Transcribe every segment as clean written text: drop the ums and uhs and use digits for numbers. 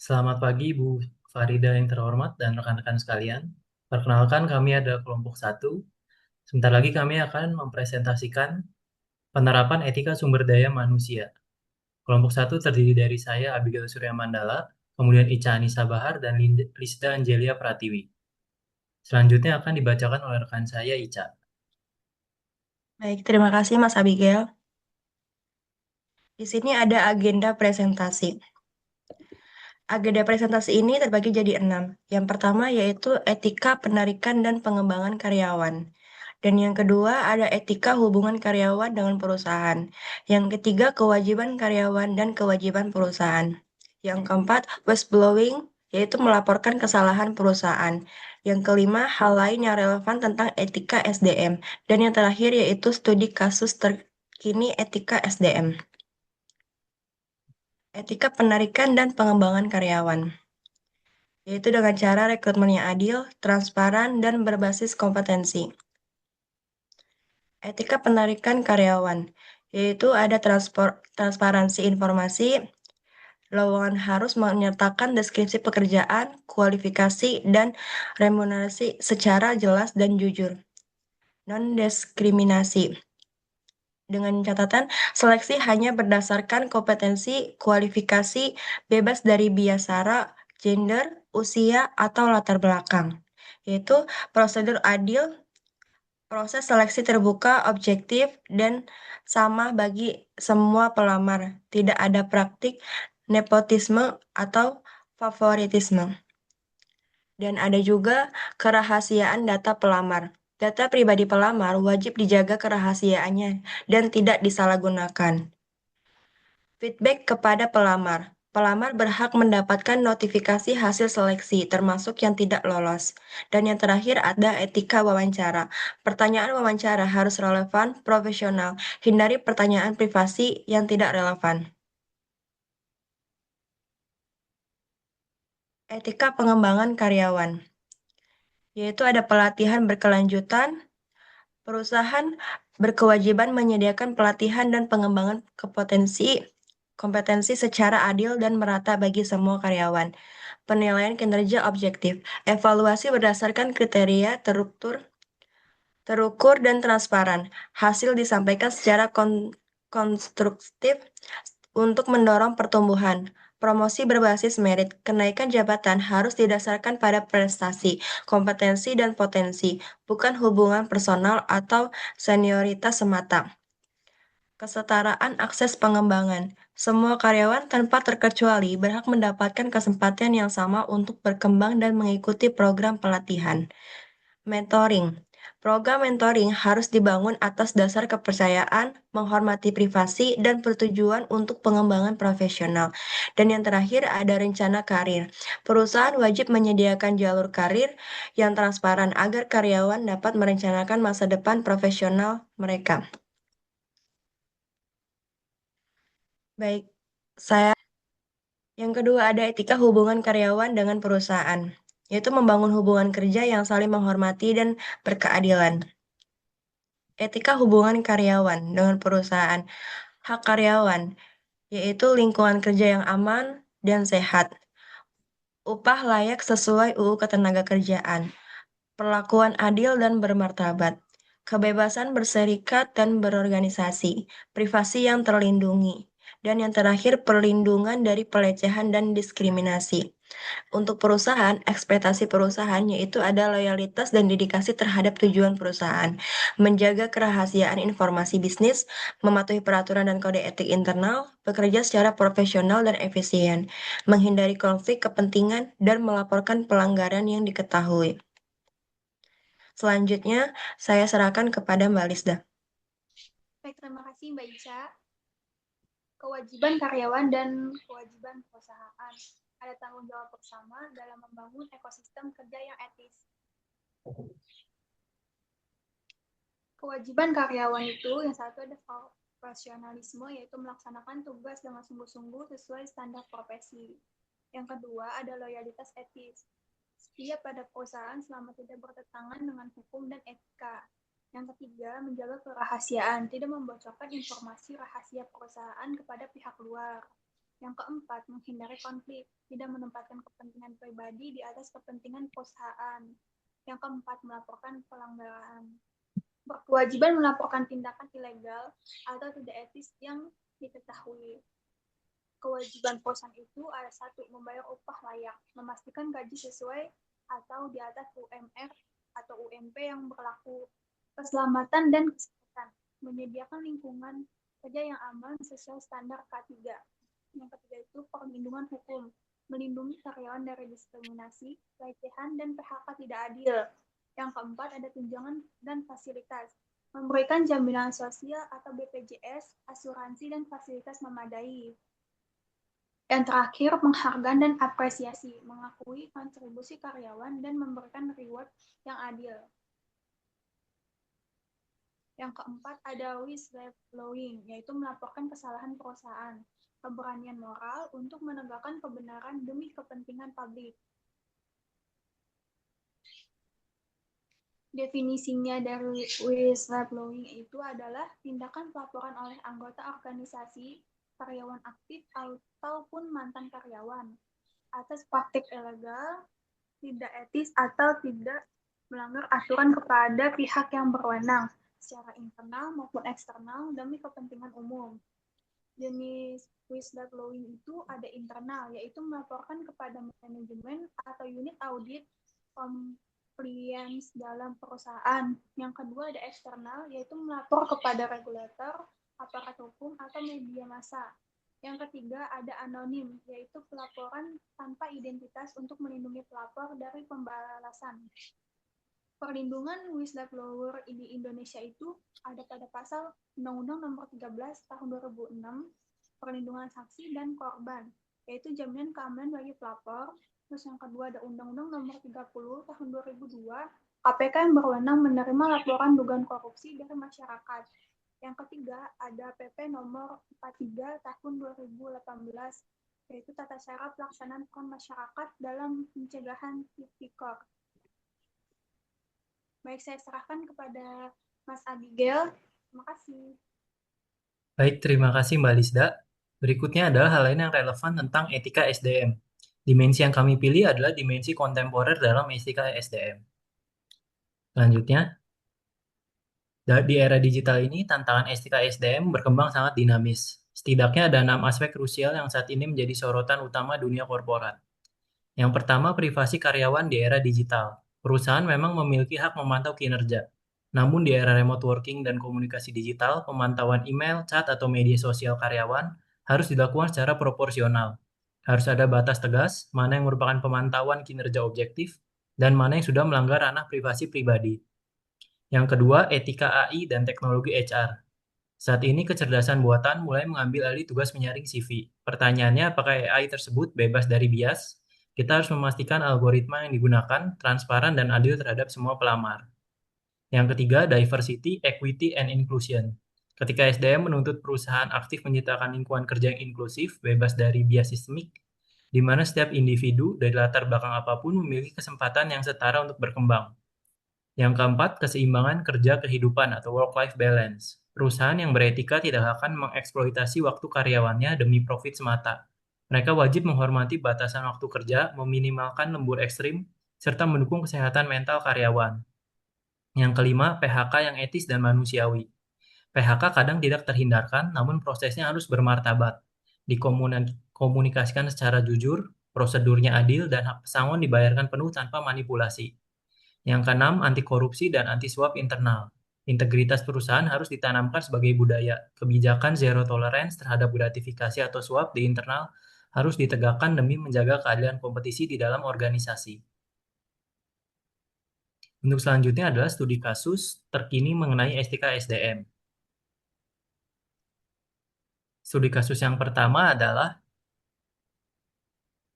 Selamat pagi, Bu Farida yang terhormat dan rekan-rekan sekalian. Perkenalkan, kami ada kelompok satu. Sebentar lagi kami akan mempresentasikan penerapan etika sumber daya manusia. Kelompok satu terdiri dari saya, Abigail Surya Mandala, kemudian Ica Anissa Bahar, dan Lisda Angelia Pratiwi. Selanjutnya akan dibacakan oleh rekan saya, Ica. Baik, terima kasih Mas Abigail. Di sini ada agenda presentasi. Agenda presentasi ini terbagi jadi 6. Yang pertama yaitu etika penarikan dan pengembangan karyawan. Dan yang kedua ada etika hubungan karyawan dengan perusahaan. Yang ketiga kewajiban karyawan dan kewajiban perusahaan. Yang keempat whistleblowing, yaitu melaporkan kesalahan perusahaan. Yang kelima hal lain yang relevan tentang etika SDM. Dan yang terakhir yaitu studi kasus terkini etika SDM. Etika penarikan dan pengembangan karyawan, yaitu dengan cara rekrutmen yang adil, transparan, dan berbasis kompetensi. Etika penarikan karyawan, yaitu ada transparansi informasi, lowongan harus menyertakan deskripsi pekerjaan, kualifikasi, dan remunerasi secara jelas dan jujur. Non-diskriminasi. Dengan catatan, seleksi hanya berdasarkan kompetensi, kualifikasi, bebas dari bias sara, gender, usia, atau latar belakang. Yaitu prosedur adil, proses seleksi terbuka, objektif, dan sama bagi semua pelamar. Tidak ada praktik nepotisme atau favoritisme. Dan ada juga kerahasiaan data pelamar. Data pribadi pelamar wajib dijaga kerahasiaannya dan tidak disalahgunakan. Feedback kepada pelamar. Pelamar berhak mendapatkan notifikasi hasil seleksi, termasuk yang tidak lolos. Dan yang terakhir ada etika wawancara. Pertanyaan wawancara harus relevan, profesional. Hindari pertanyaan privasi yang tidak relevan. Etika pengembangan karyawan, yaitu ada pelatihan berkelanjutan. Perusahaan berkewajiban menyediakan pelatihan dan pengembangan kompetensi secara adil dan merata bagi semua karyawan. Penilaian kinerja objektif. Evaluasi berdasarkan kriteria terukur dan transparan. Hasil disampaikan secara konstruktif untuk mendorong pertumbuhan. Promosi berbasis merit. Kenaikan jabatan harus didasarkan pada prestasi, kompetensi, dan potensi, bukan hubungan personal atau senioritas semata. Kesetaraan akses pengembangan. Semua karyawan tanpa terkecuali berhak mendapatkan kesempatan yang sama untuk berkembang dan mengikuti program pelatihan. Mentoring. Program mentoring harus dibangun atas dasar kepercayaan, menghormati privasi, dan pertujuan untuk pengembangan profesional. Dan yang terakhir ada rencana karir. Perusahaan wajib menyediakan jalur karir yang transparan agar karyawan dapat merencanakan masa depan profesional mereka. Baik, saya yang kedua ada etika hubungan karyawan dengan perusahaan, yaitu membangun hubungan kerja yang saling menghormati dan berkeadilan. Etika hubungan karyawan dengan perusahaan, hak karyawan, yaitu lingkungan kerja yang aman dan sehat, upah layak sesuai UU Ketenagakerjaan, perlakuan adil dan bermartabat, kebebasan berserikat dan berorganisasi, privasi yang terlindungi, dan yang terakhir perlindungan dari pelecehan dan diskriminasi. Untuk perusahaan, ekspektasi perusahaan yaitu ada loyalitas dan dedikasi terhadap tujuan perusahaan, menjaga kerahasiaan informasi bisnis, mematuhi peraturan dan kode etik internal, bekerja secara profesional dan efisien, menghindari konflik kepentingan, dan melaporkan pelanggaran yang diketahui. Selanjutnya, saya serahkan kepada Mbak Lisda. Baik, terima kasih Mbak Ica. Kewajiban karyawan dan kewajiban perusahaan. Ada tanggung jawab bersama dalam membangun ekosistem kerja yang etis. Kewajiban karyawan itu yang satu ada profesionalisme, yaitu melaksanakan tugas dengan sungguh-sungguh sesuai standar profesi. Yang kedua ada loyalitas etis. Setia pada perusahaan selama tidak bertentangan dengan hukum dan etika. Yang ketiga, menjaga kerahasiaan, tidak membocorkan informasi rahasia perusahaan kepada pihak luar. Yang keempat, menghindari konflik, tidak menempatkan kepentingan pribadi di atas kepentingan perusahaan. Yang keempat, melaporkan pelanggaran. Berkewajiban melaporkan tindakan ilegal atau tidak etis yang diketahui. Kewajiban perusahaan itu ada satu, membayar upah layak, memastikan gaji sesuai atau di atas UMR atau UMP yang berlaku, keselamatan dan kesehatan, menyediakan lingkungan kerja yang aman sesuai standar K3. Yang ketiga itu perlindungan hukum, melindungi karyawan dari diskriminasi, pelecehan, dan PHK tidak adil. Yang keempat ada tunjangan dan fasilitas, memberikan jaminan sosial atau BPJS, asuransi, dan fasilitas memadai. Yang terakhir, penghargaan dan apresiasi, mengakui kontribusi karyawan dan memberikan reward yang adil. Yang keempat, ada whistleblowing, yaitu melaporkan kesalahan perusahaan, keberanian moral untuk menegakkan kebenaran demi kepentingan publik. Definisinya dari whistleblowing itu adalah tindakan pelaporan oleh anggota organisasi, karyawan aktif, ataupun mantan karyawan atas praktik ilegal, tidak etis, atau tidak melanggar aturan kepada pihak yang berwenang secara internal maupun eksternal demi kepentingan umum. Jenis whistleblowing itu ada internal, yaitu melaporkan kepada manajemen atau unit audit compliance dalam perusahaan. Yang kedua ada eksternal, yaitu melapor kepada regulator, aparat hukum, atau media massa. Yang ketiga ada anonim, yaitu pelaporan tanpa identitas untuk melindungi pelapor dari pembalasan. Perlindungan whistleblower di Indonesia itu ada pada pasal Undang-Undang Nomor 13 Tahun 2006, perlindungan saksi dan korban, yaitu jaminan keamanan bagi pelapor. Terus yang kedua ada Undang-Undang Nomor 30 Tahun 2002, KPK yang berwenang menerima laporan dugaan korupsi dari masyarakat. Yang ketiga ada PP Nomor 43 Tahun 2018, yaitu tata cara pelaksanaan peran masyarakat dalam pencegahan tipikor. Baik, saya serahkan kepada Mas Abigail. Terima kasih. Baik, terima kasih Mbak Lisda. Berikutnya adalah hal lain yang relevan tentang etika SDM. Dimensi yang kami pilih adalah dimensi kontemporer dalam etika SDM. Selanjutnya, di era digital ini, tantangan etika SDM berkembang sangat dinamis. Setidaknya ada 6 aspek krusial yang saat ini menjadi sorotan utama dunia korporat. Yang pertama, privasi karyawan di era digital. Perusahaan memang memiliki hak memantau kinerja. Namun di era remote working dan komunikasi digital, pemantauan email, chat, atau media sosial karyawan harus dilakukan secara proporsional. Harus ada batas tegas, mana yang merupakan pemantauan kinerja objektif, dan mana yang sudah melanggar ranah privasi pribadi. Yang kedua, etika AI dan teknologi HR. Saat ini kecerdasan buatan mulai mengambil alih tugas menyaring CV. Pertanyaannya, apakah AI tersebut bebas dari bias? Kita harus memastikan algoritma yang digunakan transparan dan adil terhadap semua pelamar. Yang ketiga, diversity, equity, and inclusion. Ketika SDM menuntut perusahaan aktif menciptakan lingkungan kerja yang inklusif, bebas dari bias sistemik, di mana setiap individu dari latar belakang apapun memiliki kesempatan yang setara untuk berkembang. Yang keempat, keseimbangan kerja kehidupan atau work-life balance. Perusahaan yang beretika tidak akan mengeksploitasi waktu karyawannya demi profit semata. Mereka wajib menghormati batasan waktu kerja, meminimalkan lembur ekstrim, serta mendukung kesehatan mental karyawan. Yang kelima, PHK yang etis dan manusiawi. PHK kadang tidak terhindarkan, namun prosesnya harus bermartabat. Dikomunikasikan secara jujur, prosedurnya adil, dan hak pesangon dibayarkan penuh tanpa manipulasi. Yang keenam, anti korupsi dan anti suap internal. Integritas perusahaan harus ditanamkan sebagai budaya. Kebijakan zero tolerance terhadap gratifikasi atau suap di internal harus ditegakkan demi menjaga keadilan kompetisi di dalam organisasi. Untuk selanjutnya adalah studi kasus terkini mengenai etika SDM. Studi kasus yang pertama adalah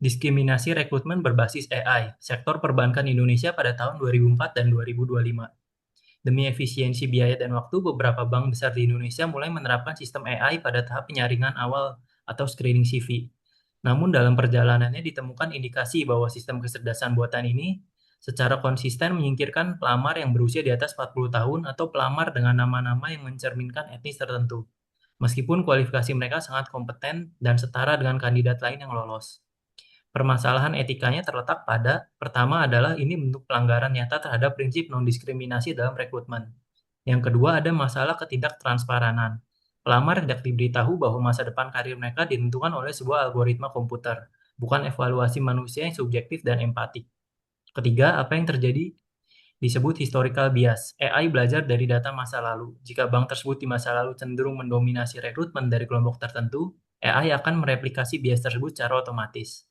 diskriminasi rekrutmen berbasis AI, sektor perbankan Indonesia pada tahun 2004 dan 2025. Demi efisiensi biaya dan waktu, beberapa bank besar di Indonesia mulai menerapkan sistem AI pada tahap penyaringan awal atau screening CV. Namun dalam perjalanannya ditemukan indikasi bahwa sistem kecerdasan buatan ini secara konsisten menyingkirkan pelamar yang berusia di atas 40 tahun atau pelamar dengan nama-nama yang mencerminkan etnis tertentu. meskipun kualifikasi mereka sangat kompeten dan setara dengan kandidat lain yang lolos. Permasalahan etikanya terletak pada, pertama adalah ini bentuk pelanggaran nyata terhadap prinsip non-diskriminasi dalam rekrutmen. Yang kedua ada masalah ketidaktransparan. Pelamar tidak diberitahu bahwa masa depan karir mereka ditentukan oleh sebuah algoritma komputer, bukan evaluasi manusia yang subjektif dan empatik. Ketiga, apa yang terjadi disebut historical bias. AI belajar dari data masa lalu. Jika bank tersebut di masa lalu cenderung mendominasi rekrutmen dari kelompok tertentu, AI akan mereplikasi bias tersebut secara otomatis.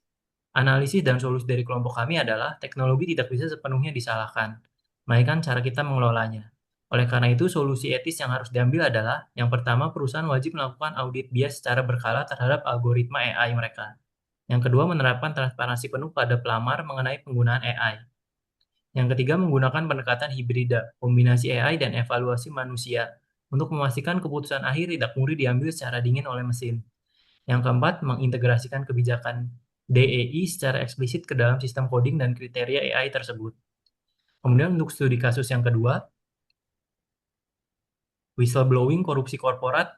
Analisis dan solusi dari kelompok kami adalah teknologi tidak bisa sepenuhnya disalahkan, melainkan cara kita mengelolanya. Oleh karena itu, solusi etis yang harus diambil adalah, yang pertama, perusahaan wajib melakukan audit bias secara berkala terhadap algoritma AI mereka. Yang kedua, menerapkan transparansi penuh pada pelamar mengenai penggunaan AI. Yang ketiga, menggunakan pendekatan hibrida, kombinasi AI dan evaluasi manusia, untuk memastikan keputusan akhir tidak murni diambil secara dingin oleh mesin. Yang keempat, mengintegrasikan kebijakan DEI secara eksplisit ke dalam sistem coding dan kriteria AI tersebut. Kemudian untuk studi kasus yang kedua, whistleblowing korupsi korporat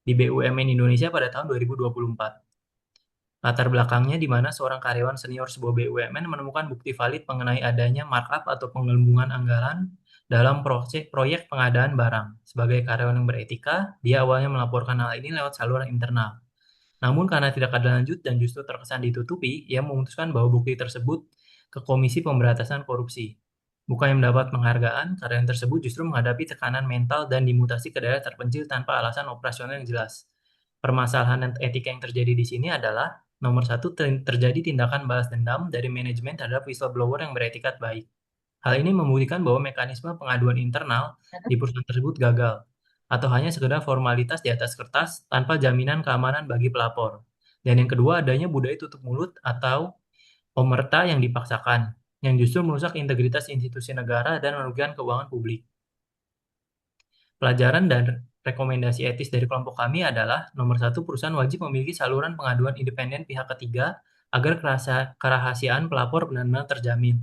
di BUMN Indonesia pada tahun 2024. Latar belakangnya di mana seorang karyawan senior sebuah BUMN menemukan bukti valid mengenai adanya markup atau penggelembungan anggaran dalam proyek pengadaan barang. Sebagai karyawan yang beretika, dia awalnya melaporkan hal ini lewat saluran internal. Namun karena tidak ada lanjut dan justru terkesan ditutupi, ia memutuskan bahwa bukti tersebut ke Komisi Pemberantasan Korupsi. Bukannya mendapat penghargaan, karyawan tersebut justru menghadapi tekanan mental dan dimutasi ke daerah terpencil tanpa alasan operasional yang jelas. Permasalahan etika yang terjadi di sini adalah, nomor satu, terjadi tindakan balas dendam dari manajemen terhadap whistleblower yang beretikat baik. Hal ini membuktikan bahwa mekanisme pengaduan internal di perusahaan tersebut gagal, atau hanya sekedar formalitas di atas kertas tanpa jaminan keamanan bagi pelapor. Dan yang kedua, adanya budaya tutup mulut atau omerta yang dipaksakan, yang justru merusak integritas institusi negara dan merugikan keuangan publik. Pelajaran dan rekomendasi etis dari kelompok kami adalah, nomor satu, perusahaan wajib memiliki saluran pengaduan independen pihak ketiga agar kerahasiaan pelapor benar-benar terjamin.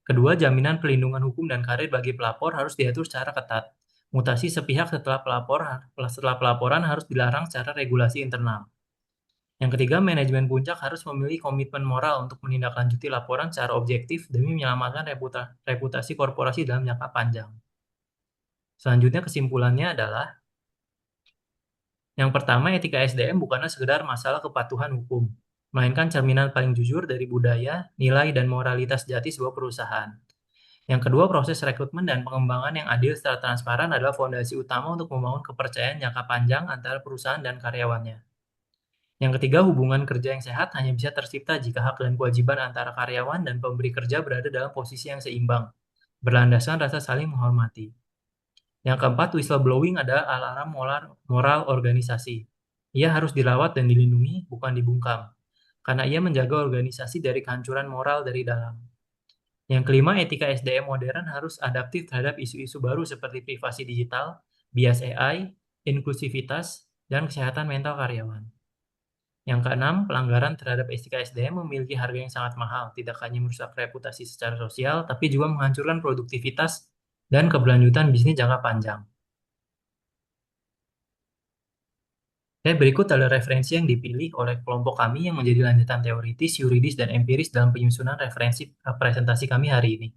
Kedua, jaminan pelindungan hukum dan karir bagi pelapor harus diatur secara ketat. Mutasi sepihak setelah pelaporan harus dilarang secara regulasi internal. Yang ketiga, manajemen puncak harus memiliki komitmen moral untuk menindaklanjuti laporan secara objektif demi menyelamatkan reputasi korporasi dalam jangka panjang. Selanjutnya kesimpulannya adalah, yang pertama, etika SDM bukanlah sekedar masalah kepatuhan hukum, melainkan cerminan paling jujur dari budaya, nilai, dan moralitas jati sebuah perusahaan. Yang kedua, proses rekrutmen dan pengembangan yang adil secara transparan adalah fondasi utama untuk membangun kepercayaan jangka panjang antara perusahaan dan karyawannya. Yang ketiga, hubungan kerja yang sehat hanya bisa tercipta jika hak dan kewajiban antara karyawan dan pemberi kerja berada dalam posisi yang seimbang, berlandaskan rasa saling menghormati. Yang keempat, whistleblowing adalah alarm moral organisasi. Ia harus dirawat dan dilindungi, bukan dibungkam, karena ia menjaga organisasi dari kehancuran moral dari dalam. Yang kelima, etika SDM modern harus adaptif terhadap isu-isu baru seperti privasi digital, bias AI, inklusivitas, dan kesehatan mental karyawan. Yang keenam, pelanggaran terhadap etika SDM memiliki harga yang sangat mahal, tidak hanya merusak reputasi secara sosial, tapi juga menghancurkan produktivitas dan keberlanjutan bisnis jangka panjang. Oke, berikut adalah referensi yang dipilih oleh kelompok kami yang menjadi lanjutan teoritis, yuridis, dan empiris dalam penyusunan referensi presentasi kami hari ini.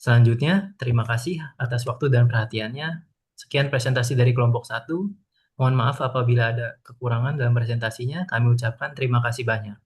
Selanjutnya, terima kasih atas waktu dan perhatiannya. Sekian presentasi dari kelompok 1. Mohon maaf apabila ada kekurangan dalam presentasinya. Kami ucapkan terima kasih banyak.